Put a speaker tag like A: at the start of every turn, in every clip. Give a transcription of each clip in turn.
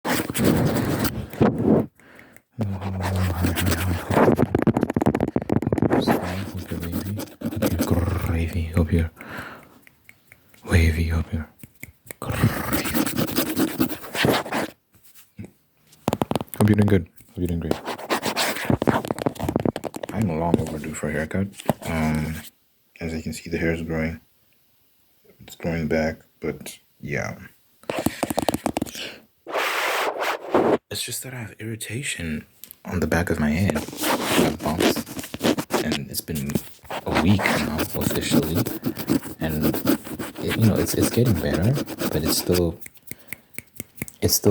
A: Hope you're wavy. Hope you're gravy. Hope you're wavy. Hope you're gravy. Hope you're doing good. Hope you're doing great. I'm long overdue for a haircut. As you can see, the hair is growing. It's growing back, but yeah. It's just that I have irritation on the back of my head. I have bumps, and it's been a week now officially, and it's getting better, but it's still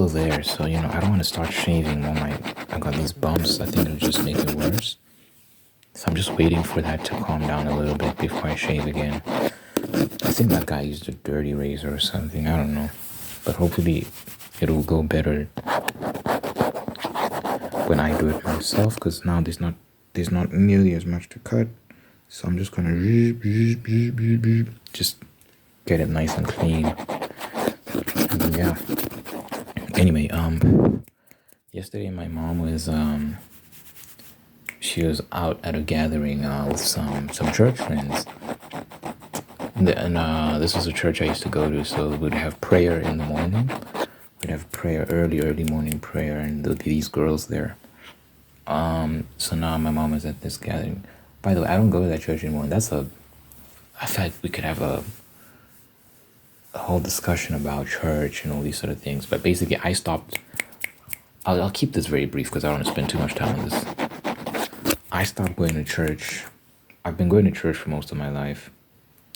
A: there. So I don't want to start shaving when I got these bumps. I think it'll just make it worse. So I'm just waiting for that to calm down a little bit before I shave again. I think that guy used a dirty razor or something. I don't know, but hopefully it'll go better when I do it myself, because now there's not nearly as much to cut. So I'm just gonna just get it nice and clean. And yeah. Anyway, yesterday my mom was she was out at a gathering with some church friends. And this was a church I used to go to, so we'd have prayer in the morning. We'd have prayer, early morning prayer, and there'll be these girls there. So now my mom is at this gathering. By the way, I don't go to that church anymore. I feel like we could have a whole discussion about church and all these sort of things. But basically, I stopped. I'll keep this very brief because I don't want to spend too much time on this. I stopped going to church. I've been going to church for most of my life.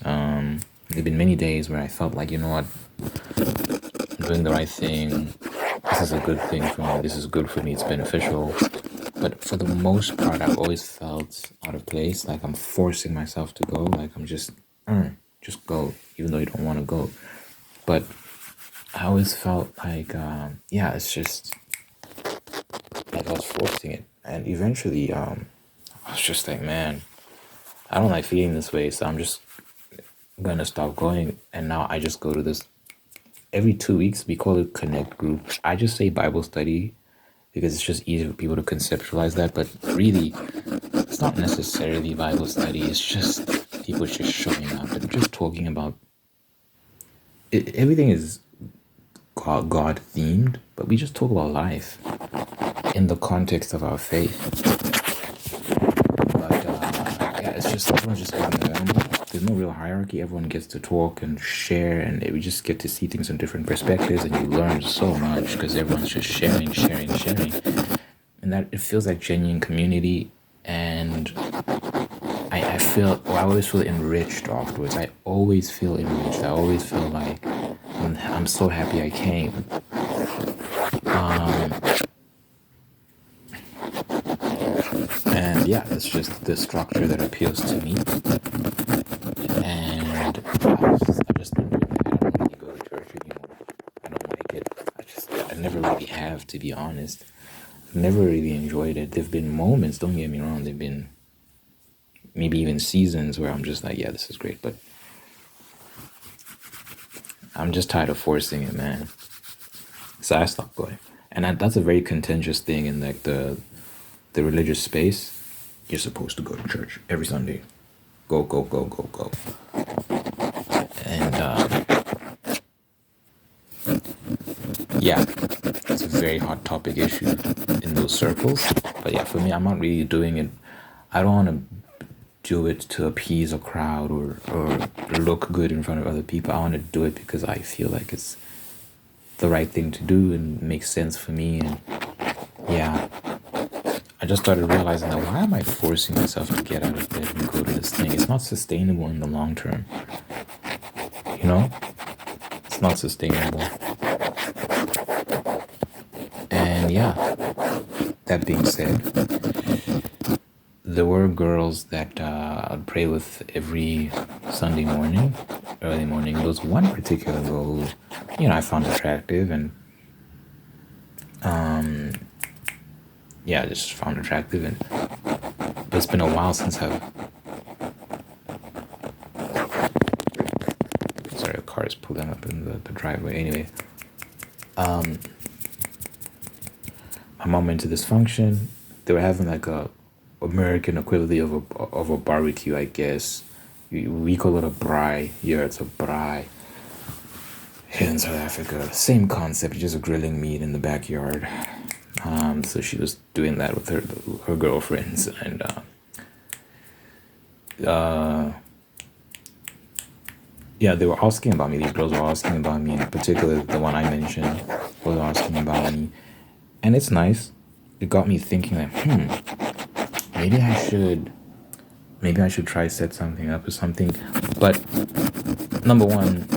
A: There've been many days where I felt like, you know what, I'm doing the right thing. This is a good thing for me. This is good for me. It's beneficial. But for the most part, I've always felt out of place. Like I'm forcing myself to go. Like I'm just go, even though you don't want to go. But I always felt like, it's just like I was forcing it. And eventually, I was just like, man, I don't like feeling this way. So I'm just gonna stop going. And now I just go to this every 2 weeks. We call it Connect Group. I just say Bible study because it's just easy for people to conceptualize that. But really, it's not necessarily Bible study. It's just people just showing up and just talking about it. Everything is God themed, but we just talk about life in the context of our faith. But it's just everyone's just kind of normal. There's no real hierarchy. Everyone gets to talk and share, and we just get to see things in different perspectives, and you learn so much because everyone's just sharing, and that it feels like genuine community. And I always feel enriched afterwards. I always feel enriched. I always feel like I'm so happy I came. And yeah, it's just the structure that appeals to me. And I've just been doing that. I don't really go to church anymore. I don't like it. I never really have, to be honest. I've never really enjoyed it. There've been moments, don't get me wrong, there've been maybe even seasons where I'm just like, yeah, this is great, but I'm just tired of forcing it, man. So I stopped going. And that's a very contentious thing in like the religious space. You're supposed to go to church every Sunday. Go. And yeah, it's a very hot topic issue in those circles. But yeah, for me, I'm not really doing it. I don't want to do it to appease a crowd or look good in front of other people. I want to do it because I feel like it's the right thing to do and makes sense for me. And yeah, I just started realizing that why am I forcing myself to get out of bed and go to this thing? It's not sustainable in the long term. It's not sustainable. And yeah, that being said, there were girls that I'd pray with every Sunday morning, early morning. There was one particular girl who, I found attractive, and I just found attractive, but it's been a while since sorry, a car is pulling up in the driveway. Anyway, my mom went to this function. They were having like a American equivalent of a barbecue, I guess. We call it a braai. Yeah, it's a braai here in South Africa. Same concept, just grilling meat in the backyard. So she was doing that with her girlfriends, and yeah, they were asking about me. These girls were asking about me, in particular, the one I mentioned was asking about me, and it's nice. It got me thinking like, maybe I should try set something up or something. But number one,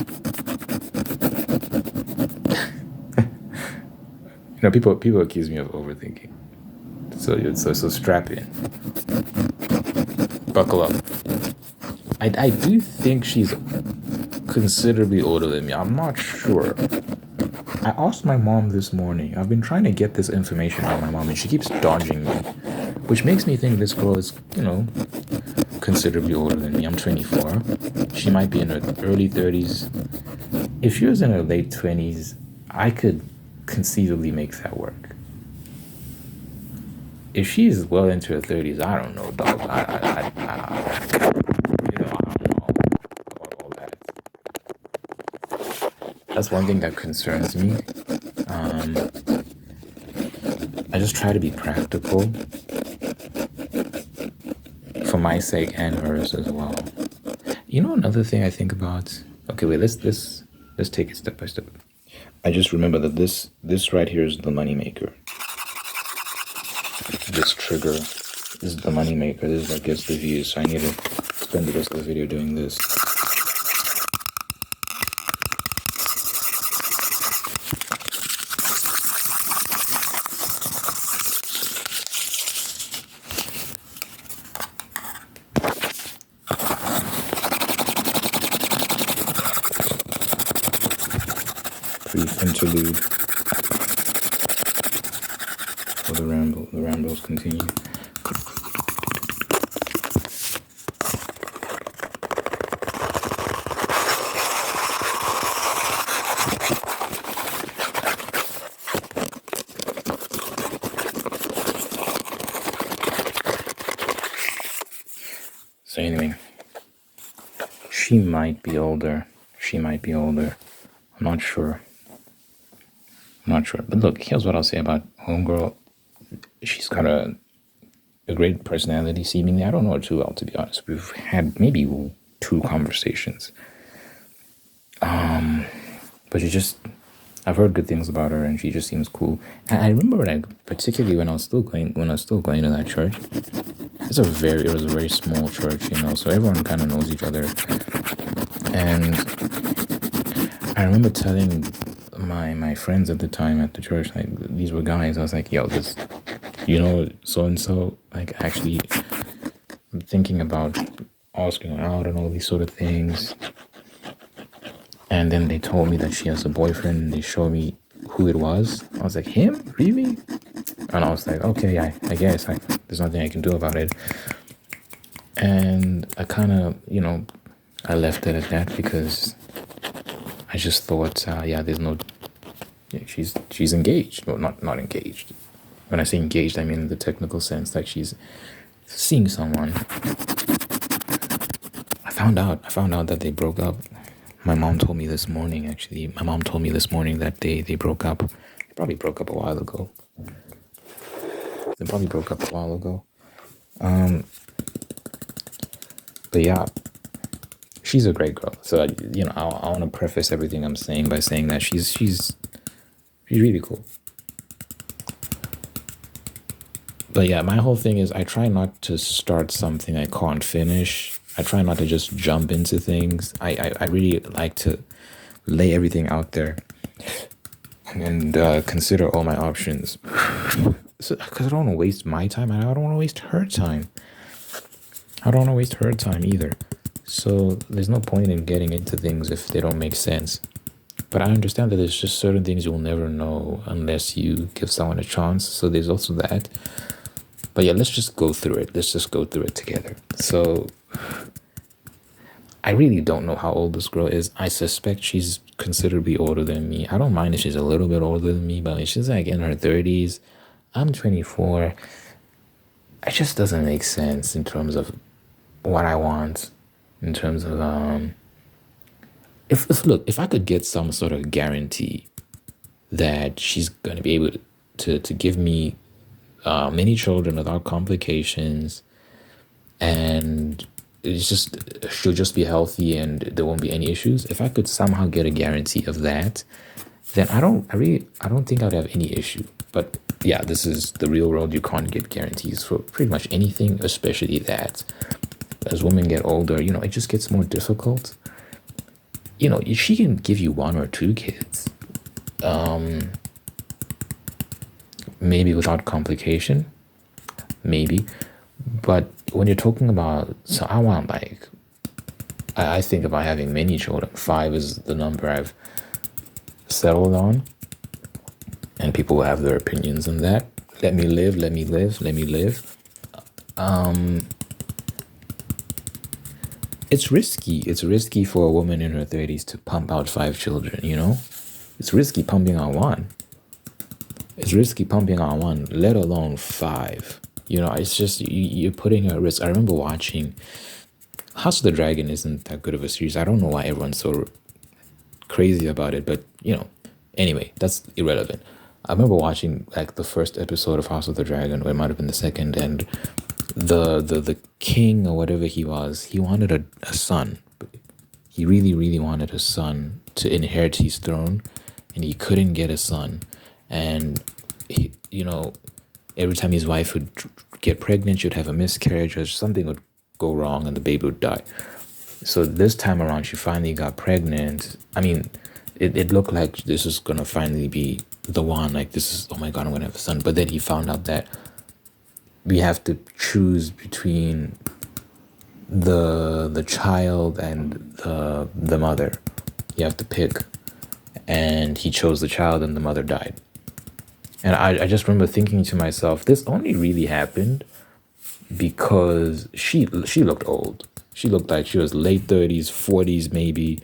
A: people accuse me of overthinking. So strap in, buckle up. I do think she's considerably older than me. I'm not sure. I asked my mom this morning. I've been trying to get this information out of my mom, and she keeps dodging me, which makes me think this girl is, considerably older than me. I'm 24. She might be in her early 30s. If she was in her late 20s, I could conceivably make that work. If she's well into her 30s, I don't know, dog. I don't know about all that. That's one thing that concerns me. I just try to be practical for my sake and hers as well. Another thing I think about. Okay, wait. Let's take it step by step. I just remember that this right here is the money maker. This trigger is the money maker. This is what gets the views. So I need to spend the rest of the video doing this. Brief interlude. For the rambles continue. So anyway, she might be older. I'm not sure. But look, here's what I'll say about homegirl. She's got a great personality, seemingly. I don't know her too well, to be honest. We've had maybe 2 conversations. But I've heard good things about her, and she just seems cool. And I remember, particularly when I was still going to that church. It was a very small church, so everyone kind of knows each other. And I remember telling my friends at the time at the church, like, these were guys. I was like, yo, this, so and so, like, actually, I'm thinking about asking her out and all these sort of things. And then they told me that she has a boyfriend, and they showed me who it was. I was like, him? Really? And I was like, okay, I guess there's nothing I can do about it. And I kind of, I left it at that, because I just thought, there's no, she's engaged. Well, not engaged. When I say engaged, I mean in the technical sense, that she's seeing someone. I found out that they broke up. My mom told me this morning, actually. My mom told me this morning that they broke up. They probably broke up a while ago. But yeah, she's a great girl. So, I want to preface everything I'm saying by saying that she's really cool. But yeah, my whole thing is I try not to start something I can't finish. I try not to just jump into things. I really like to lay everything out there and consider all my options. Because I don't want to waste my time, and I don't want to waste her time. I don't want to waste her time either. So there's no point in getting into things if they don't make sense. But I understand that there's just certain things you'll never know unless you give someone a chance. So there's also that. But yeah, let's just go through it. Let's just go through it together. So I really don't know how old this girl is. I suspect she's considerably older than me. I don't mind if she's a little bit older than me, but if she's like in her 30s, I'm 24. It just doesn't make sense in terms of what I want, in terms of if I could get some sort of guarantee that she's gonna be able to give me many children without complications, and it's just she'll just be healthy and there won't be any issues. If I could somehow get a guarantee of that, then I don't think I'd have any issue. But yeah, this is the real world. You can't get guarantees for pretty much anything, especially that. As women get older, it just gets more difficult. She can give you one or two kids, maybe without complication, maybe. But when you're talking about, so I want like, I think about having many children. 5 is the number I've settled on, and people will have their opinions on that. Let me live, let me live, let me live. It's risky. It's risky for a woman in her 30s to pump out 5 children, It's risky pumping out one. It's risky pumping out one, let alone 5. It's just, you're putting her at risk. I remember watching House of the Dragon. Isn't that good of a series. I don't know why everyone's so crazy about it, but, anyway, that's irrelevant. I remember watching like the first episode of House of the Dragon, or it might have been the second, and the king or whatever he was, he wanted a son. He really, really wanted a son to inherit his throne, and he couldn't get a son. And he, every time his wife would get pregnant, she'd have a miscarriage, or something would go wrong and the baby would die. So this time around, she finally got pregnant. I mean, it looked like this was gonna finally be the one. Like, this is, oh my God, I'm gonna have a son. But then he found out that we have to choose between the child and the mother. You have to pick. And he chose the child, and the mother died. And I just remember thinking to myself, this only really happened because she looked old. She looked like she was late 30s, 40s, maybe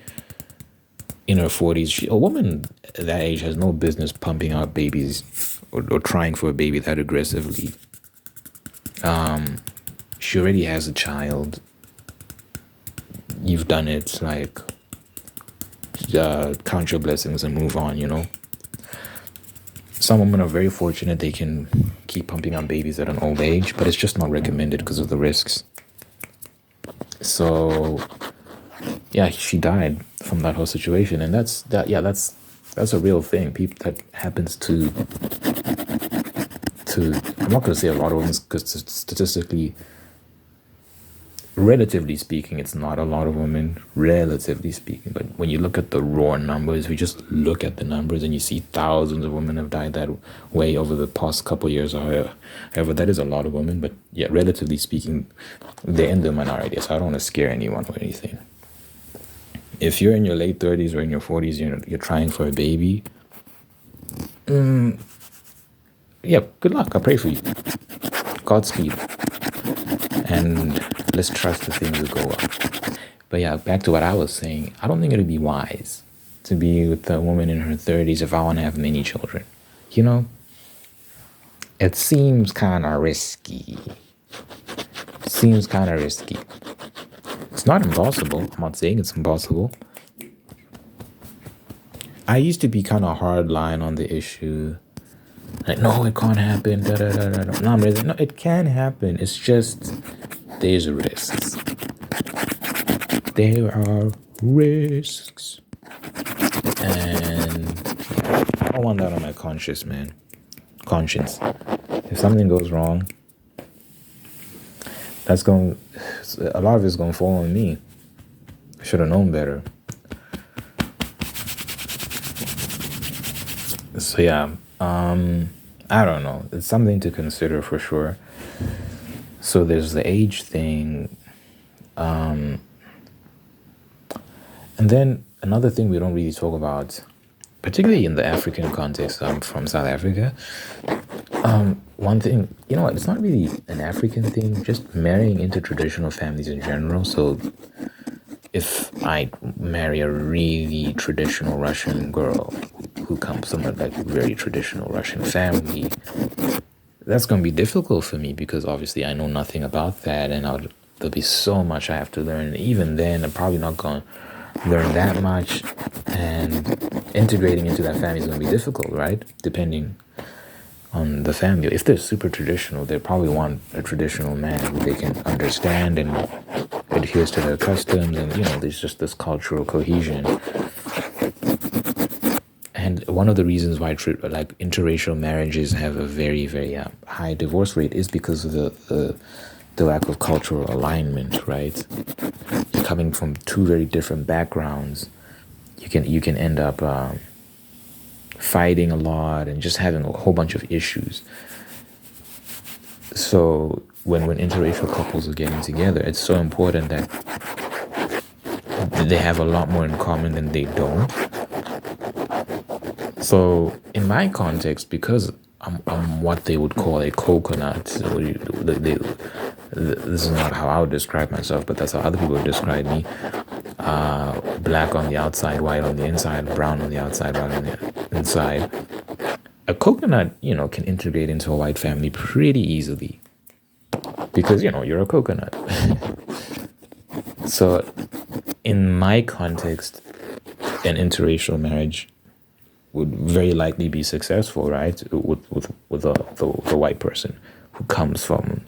A: in her 40s. A woman that age has no business pumping out babies or trying for a baby that aggressively. She already has a child. You've done it, like, count your blessings and move on, Some women are very fortunate they can keep pumping out babies at an old age, but it's just not recommended because of the risks. So yeah, she died from that whole situation, and that's a real thing. People, that happens to I'm not going to say a lot of women, because statistically, relatively speaking, it's not a lot of women, relatively speaking. But when you look at the raw numbers, we just look at the numbers and you see thousands of women have died that way over the past couple of years. However, that is a lot of women. But yeah, relatively speaking, they're in the minority. So I don't want to scare anyone or anything. If you're in your late 30s or in your 40s, you're trying for a baby, yeah, good luck. I pray for you. Godspeed. And let's trust the things will go well. But yeah, back to what I was saying. I don't think it'd be wise to be with a woman in her 30s if I want to have many children. It seems kind of risky. It's not impossible. I'm not saying it's impossible. I used to be kind of hard line on the issue. Like, no, it can't happen. No, no, it can happen. It's just, there's risks. There are risks. And I don't want that on my conscience. If something goes wrong, a lot of it's going to fall on me. I should have known better. So yeah, I don't know. It's something to consider for sure. So there's the age thing. And then another thing we don't really talk about, particularly in the African context. I'm from South Africa. One thing, it's not really an African thing, just marrying into traditional families in general. So if I marry a really traditional Russian girl who comes from a very traditional Russian family, that's going to be difficult for me because obviously I know nothing about that, and there'll be so much I have to learn. And even then, I'm probably not going to learn that much, and integrating into that family is going to be difficult, right? Depending on the family. If they're super traditional, they probably want a traditional man who they can understand and adheres to their customs, and there's just this cultural cohesion. And one of the reasons why like interracial marriages have a very, very high divorce rate is because of the lack of cultural alignment, right? Coming from two very different backgrounds, you can end up fighting a lot and just having a whole bunch of issues. So when interracial couples are getting together, it's so important that they have a lot more in common than they don't. So in my context, because I'm what they would call a coconut, so this is not how I would describe myself, but that's how other people would describe me. Black on the outside, white on the inside, brown on the outside, white on the inside. A coconut, can integrate into a white family pretty easily because, you're a coconut. So in my context, an interracial marriage would very likely be successful, right? With the white person who comes from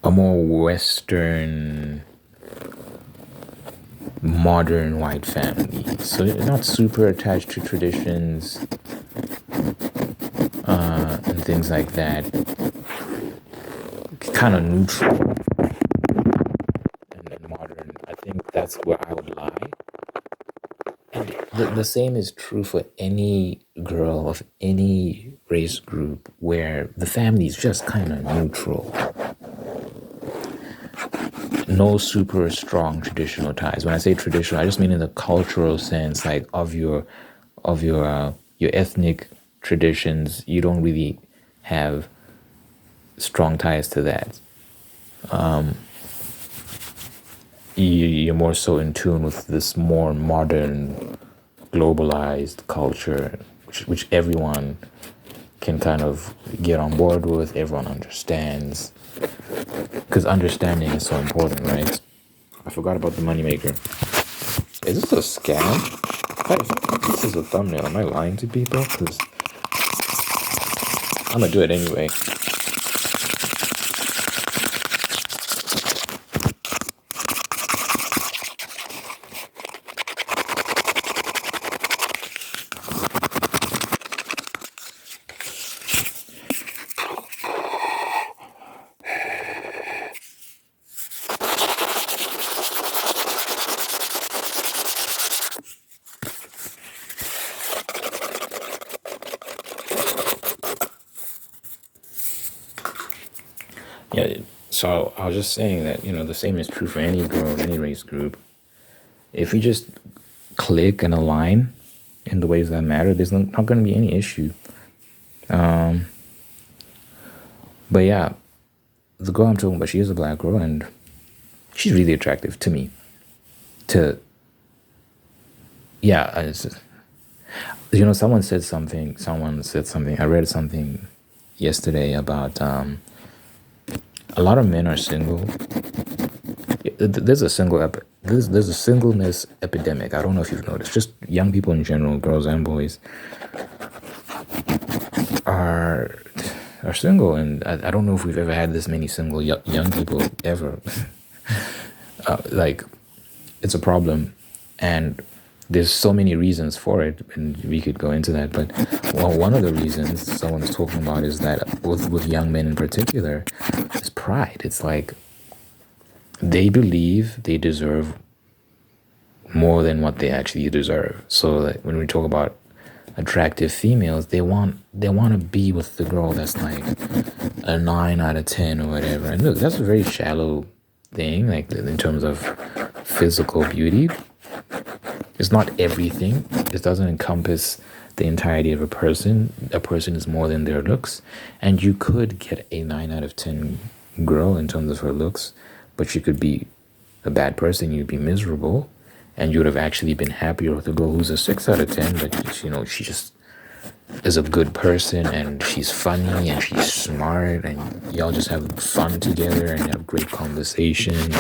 A: a more Western, modern white family. So they're not super attached to traditions and things like that. Kind of neutral and modern. I think that's where I would lie. And the same is true for any girl of any race group where the family is just kind of neutral. No super strong traditional ties. When I say traditional, I just mean in the cultural sense, like of your ethnic traditions. You don't really have strong ties to that. You're more so in tune with this more modern, globalized culture, which everyone can kind of get on board with. Everyone understands, because understanding is so important, right? I forgot about the moneymaker. Is this a scam? If this is a thumbnail, am I lying to people? Because I'm gonna do it anyway. Yeah, so I was just saying that, the same is true for any girl, any race group. If we just click and align in the ways that matter, there's not going to be any issue. But yeah, the girl I'm talking about, she is a black girl, and she's really attractive to me. Yeah, someone said something. I read something yesterday about a lot of men are single. There's a there's a singleness epidemic. I don't know if you've noticed. Just young people in general, girls and boys, are single, and I don't know if we've ever had this many single young people ever. Like, it's a problem, and there's so many reasons for it, and we could go into that. But one of the reasons someone was talking about is that with young men in particular, is pride. It's like they believe they deserve more than what they actually deserve. So like, when we talk about attractive females, they want to be with the girl that's like a 9 out of 10 or whatever. And look, that's a very shallow thing, like in terms of physical beauty. It's not everything. It doesn't encompass the entirety of a person. A person is more than their looks, and you could get a 9 out of 10 girl in terms of her looks, but she could be a bad person. You'd be miserable, and you would have actually been happier with a girl who's a 6 out of 10, but she just is a good person and she's funny and she's smart and y'all just have fun together and have great conversations.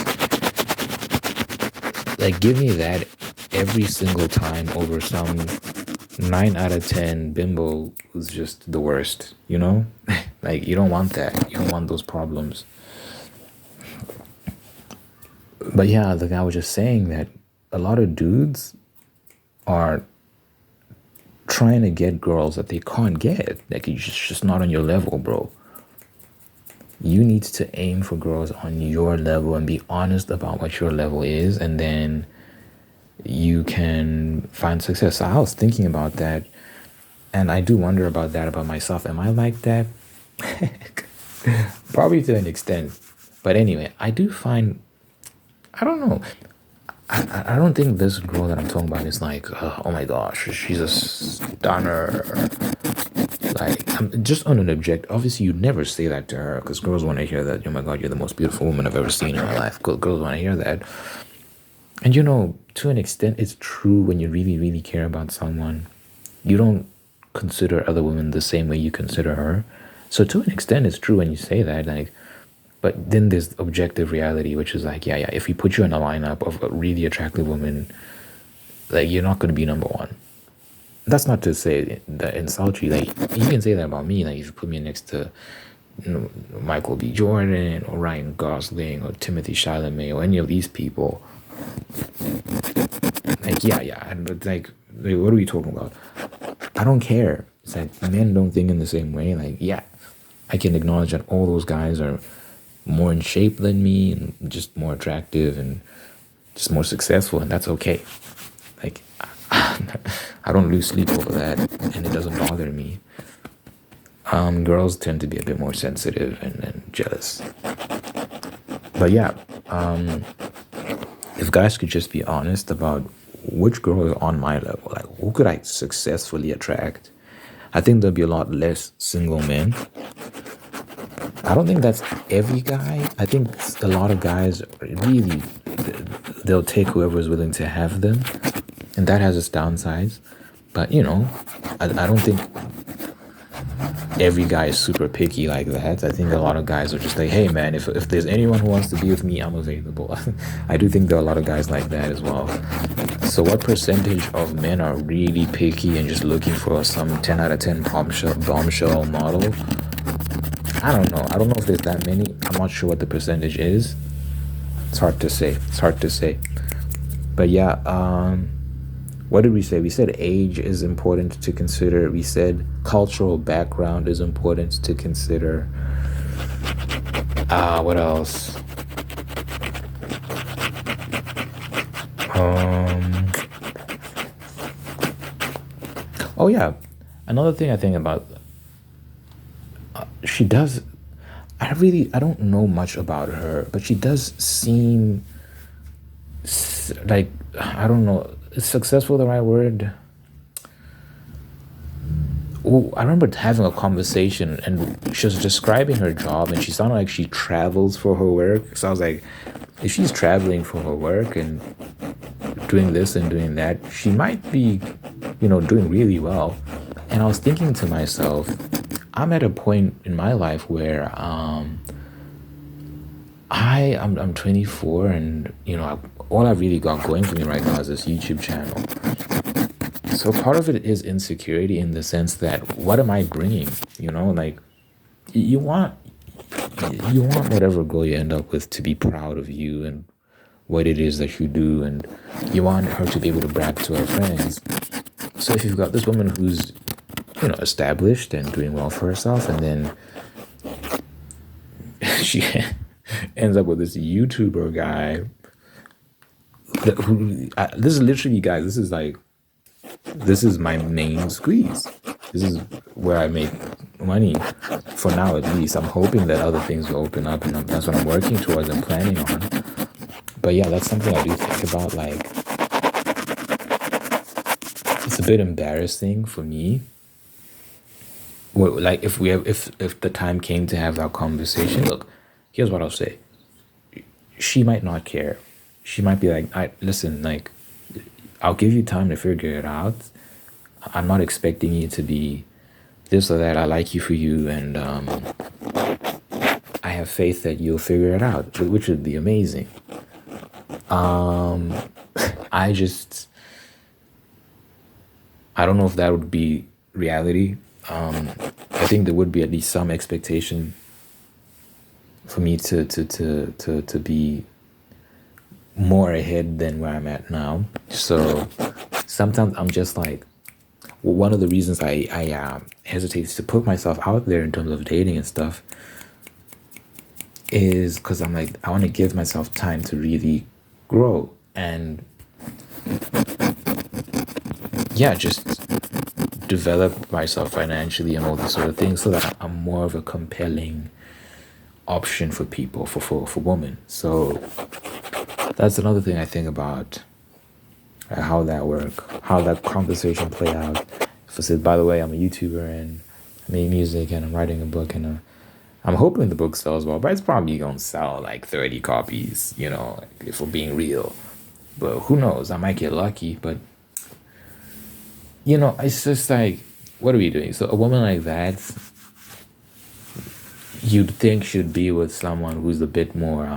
A: Like, give me that every single time over some 9 out of 10 bimbo who's just the worst, you know? Like, you don't want that. You don't want those problems. But yeah, the guy was just saying that a lot of dudes are trying to get girls that they can't get. Like, it's just not on your level, bro. You need to aim for girls on your level and be honest about what your level is, and then you can find success. So I was thinking about that, and I do wonder about that about myself. Am I like that? Probably to an extent. But anyway, I do find, I don't know. I don't think this girl that I'm talking about is like, oh my gosh, she's a stunner. Like, I'm just on an object. Obviously, you'd never say that to her because girls want to hear that. Oh my God, you're the most beautiful woman I've ever seen in my life. Girls want to hear that. And you know, to an extent, it's true when you really, really care about someone. You don't consider other women the same way you consider her. So to an extent, it's true when you say that. Like, but then there's objective reality, which is like, yeah, if we put you in a lineup of a really attractive woman, like, you're not going to be number one. That's not to say that insult you. Like, you can say that about me. Like, if you put me next to, you know, Michael B. Jordan or Ryan Gosling or Timothy Chalamet or any of these people, like, yeah. But like, what are we talking about? I don't care. It's like men don't think in the same way. Like, yeah, I can acknowledge that all those guys are more in shape than me and just more attractive and just more successful, and that's okay. Like, I don't lose sleep over that, and it doesn't bother me. Girls tend to be a bit more sensitive and jealous. But yeah, if guys could just be honest about which girl is on my level, like, who could I successfully attract, I think there'll be a lot less single men. I don't think that's every guy. I think a lot of guys really, they'll take whoever's willing to have them, and that has its downsides. But you know, I don't think every guy is super picky like that. I think a lot of guys are just like, hey man, if there's anyone who wants to be with me, I'm available. I do think there are a lot of guys like that as well. So what percentage of men are really picky and just looking for some 10 out of 10 bombshell model? I don't know. I don't know if there's that many. I'm not sure what the percentage is. It's hard to say. But yeah, what did we say? We said age is important to consider. We said cultural background is important to consider. What else? Oh yeah, another thing I think about, she does, I don't know much about her, but she does seem like, I don't know, is successful the right word? Oh, I remember having a conversation and she was describing her job and she sounded like she travels for her work. So I was like, if she's traveling for her work and doing this and doing that, she might be, you know, doing really well. And I was thinking to myself, I'm at a point in my life where I'm 24, and you know, all I've really got going for me right now is this YouTube channel. So part of it is insecurity in the sense that, what am I bringing? You know, like, you want whatever girl you end up with to be proud of you and what it is that you do, and you want her to be able to brag to her friends. So if you've got this woman who's, you know, established and doing well for herself, and then she ends up with this YouTuber guy who, this is literally, guys, this is my main squeeze. This is where I make money for now, at least. I'm hoping that other things will open up, and that's what I'm working towards and planning on. But yeah, that's something I do think about. Like, it's a bit embarrassing for me. Well, like, if the time came to have that conversation, look, here's what I'll say. She might not care. She might be like, listen, like, I'll give you time to figure it out. I'm not expecting you to be this or that. I like you for you, and I have faith that you'll figure it out, which would be amazing. I just, I don't know if that would be reality. I think there would be at least some expectation for me to be more ahead than where I'm at now. So sometimes I'm just like, well, one of the reasons I hesitate to put myself out there in terms of dating and stuff is because I'm like, I want to give myself time to really grow and yeah, just develop myself financially and all these sort of things so that I'm more of a compelling option for people, for women. So that's another thing I think about how that work, how that conversation play out. If I said, by the way, I'm a YouTuber and I make music and I'm writing a book and I'm hoping the book sells well, but it's probably gonna sell like 30 copies, you know, if we're being real. But who knows? I might get lucky, but you know, it's just like, what are we doing? So a woman like that, you'd think should be with someone who's a bit more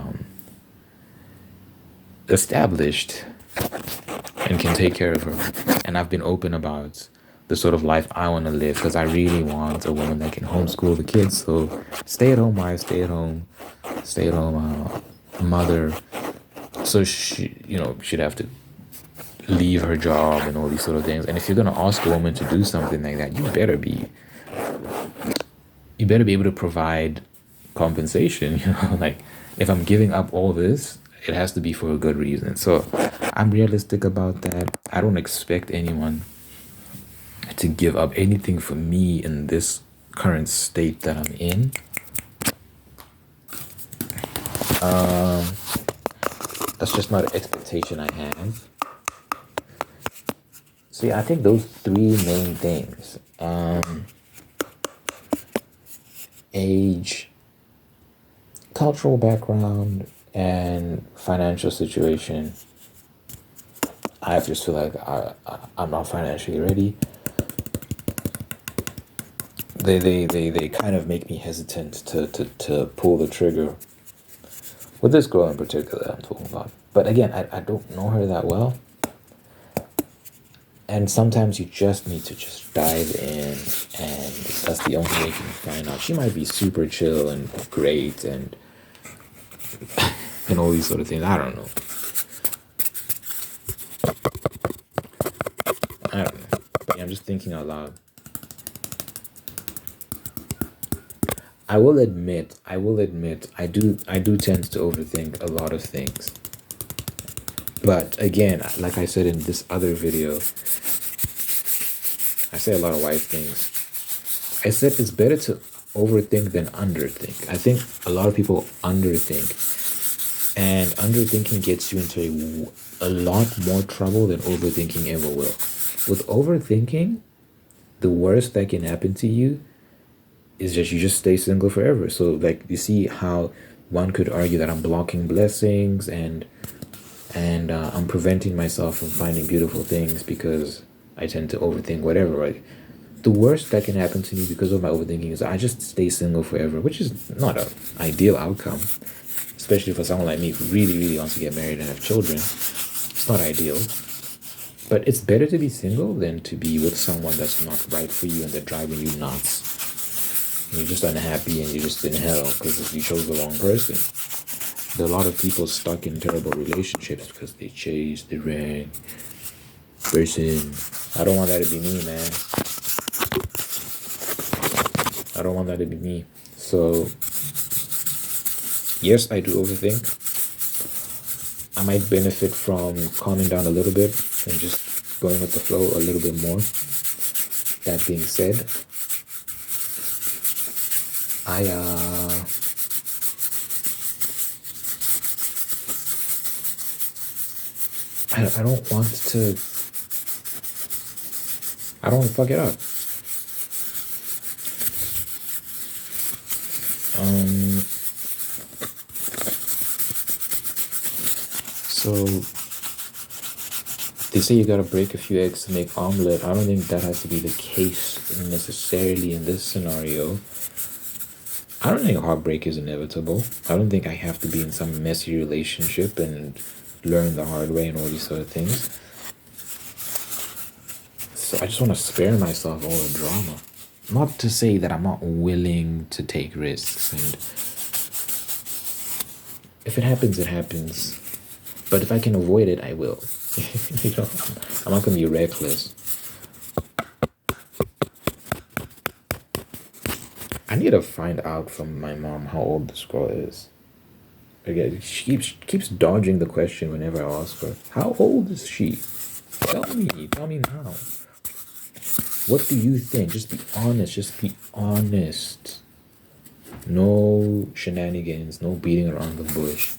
A: established and can take care of her. And I've been open about the sort of life I want to live because I really want a woman that can homeschool the kids. So stay at home wife, stay at home mother. So she, you know, she'd have to leave her job and all these sort of things. And if you're gonna ask a woman to do something like that, you better be able to provide compensation. You know, like if I'm giving up all this, it has to be for a good reason. So I'm realistic about that. I don't expect anyone to give up anything for me in this current state that I'm in. That's just not an expectation I have. So yeah, I think those three main things: age, cultural background, and financial situation. I just feel like I'm not financially ready. They kind of make me hesitant to pull the trigger with this girl in particular I'm talking about. But again, I don't know her that well. And sometimes you just need to just dive in, and that's the only way you can find out. She might be super chill and great and and all these sort of things. I don't know. But yeah, I'm just thinking out loud. I will admit, I do tend to overthink a lot of things. But again, like I said in this other video, I say a lot of white things. I said it's better to overthink than underthink. I think a lot of people underthink, and underthinking gets you into a lot more trouble than overthinking ever will. With overthinking, the worst that can happen to you is just you just stay single forever. So like you see how one could argue that I'm blocking blessings and I'm preventing myself from finding beautiful things because I tend to overthink whatever, right? The worst that can happen to me because of my overthinking is I just stay single forever, which is not an ideal outcome, especially for someone like me who really, really wants to get married and have children. It's not ideal. But it's better to be single than to be with someone that's not right for you and they're driving you nuts. And you're just unhappy and you're just in hell because you chose the wrong person. There are a lot of people stuck in terrible relationships because they chased the wrong person. I don't want that to be me, man. I don't want that to be me. So, yes, I do overthink. I might benefit from calming down a little bit and just going with the flow a little bit more. That being said, I don't want to. I don't want to fuck it up. So They say you gotta break a few eggs to make omelet. I don't think that has to be the case necessarily in this scenario. I don't think heartbreak is inevitable. I don't think I have to be in some messy relationship and learn the hard way and all these sort of things. So I just want to spare myself all the drama. Not to say that I'm not willing to take risks, and if it happens, it happens. But if I can avoid it, I will. You know, I'm not gonna be reckless. I need to find out from my mom how old this girl is. Again, she keeps dodging the question whenever I ask her. How old is she? Tell me now. What do you think? Just be honest. Just be honest. No shenanigans. No beating around the bush.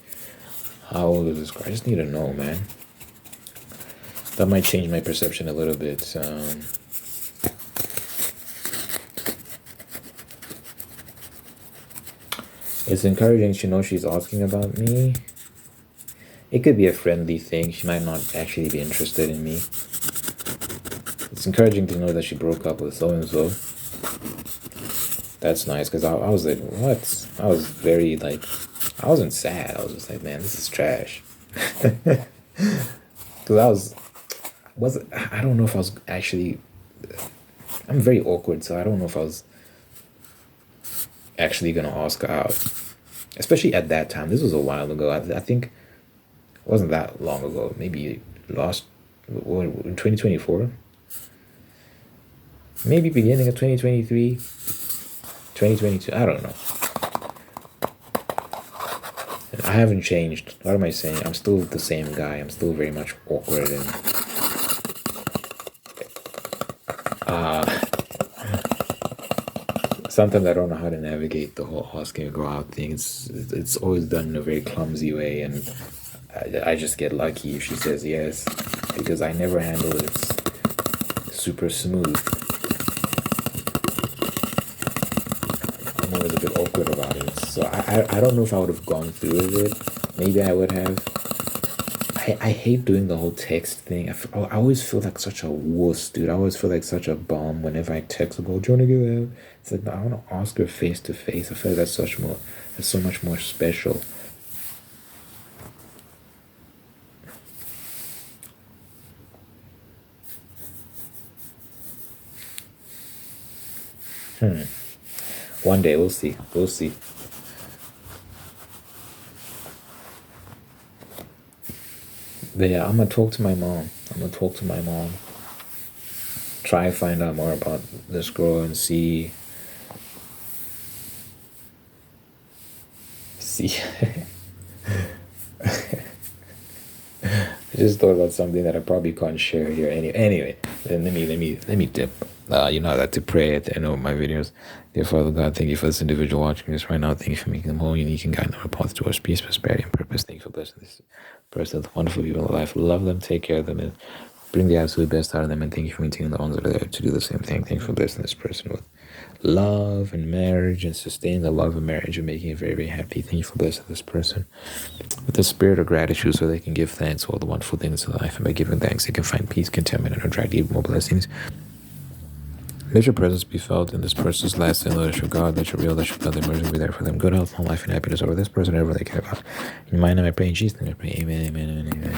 A: How old is this girl? I just need to know, man. That might change my perception a little bit. It's encouraging to know she's asking about me. It could be a friendly thing. She might not actually be interested in me. It's encouraging to know that she broke up with so-and-so. That's nice, because I was like, what? I was very, like, I wasn't sad. I was just like, man, this is trash. Because I don't know if I was actually, I'm very awkward, so I don't know if I was actually going to ask her out. Especially at that time. This was a while ago. I think it wasn't that long ago. Maybe in 2024? Maybe beginning of 2023? 2022? I don't know. I haven't changed. What am I saying? I'm still the same guy. I'm still very much awkward and sometimes I don't know how to navigate the whole asking a girl out thing. It's always done in a very clumsy way, and I just get lucky if she says yes, because I never handle it super smooth. I'm always a bit awkward about it. So I don't know if I would have gone through with it. Maybe I would have. I hate doing the whole text thing. I always feel like such a wuss, dude. I always feel like such a bum whenever I text a girl, do you want to go out? It's like, no, I want to ask her face to face. I feel like that's so much more special. One day, we'll see. We'll see. But yeah, I'm gonna talk to my mom. Try to find out more about this girl and see. I just thought about something that I probably can't share here. Anyway, then let me dip. You know that to pray at the end of my videos. Dear Father God, thank you for this individual watching this right now. Thank you for making them whole, unique, and guiding them on a path towards peace, prosperity, and purpose. Thank you for blessing this person with wonderful people in life. Love them, take care of them, and bring the absolute best out of them. And thank you for maintaining the ones that are there to do the same thing. Thank you for blessing this person with love and marriage, and sustaining the love of marriage and making it very, very happy. Thank you for blessing this person with the spirit of gratitude, so they can give thanks for all the wonderful things in life, and by giving thanks they can find peace, contentment, and attract even more blessings. Let your presence be felt in this person's life, and let your God, let your real, let your God, the mercy be there for them. Good health, long life, and happiness over this person, everyone they care about. In my name I pray, in Jesus' name I pray, amen, amen, amen, amen.